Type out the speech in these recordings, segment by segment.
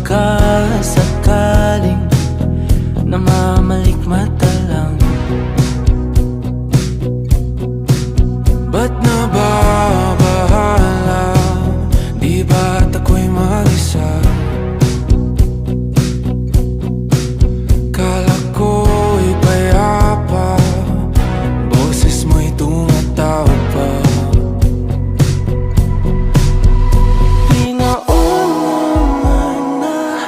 baka sakaling namamalikmata lang. Ba't nababahala? Di ba't ako'y mag-isa? Kala ko'y payapa, boses mo'y tumatawag pa. Di naman na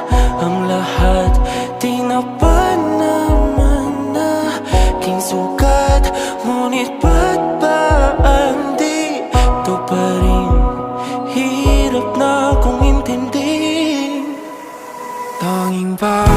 ang lahat, di na pa naman na aking sugat. Ngunit ba't ba andito pa rin? Hirap na akong intindihin. Tanging ba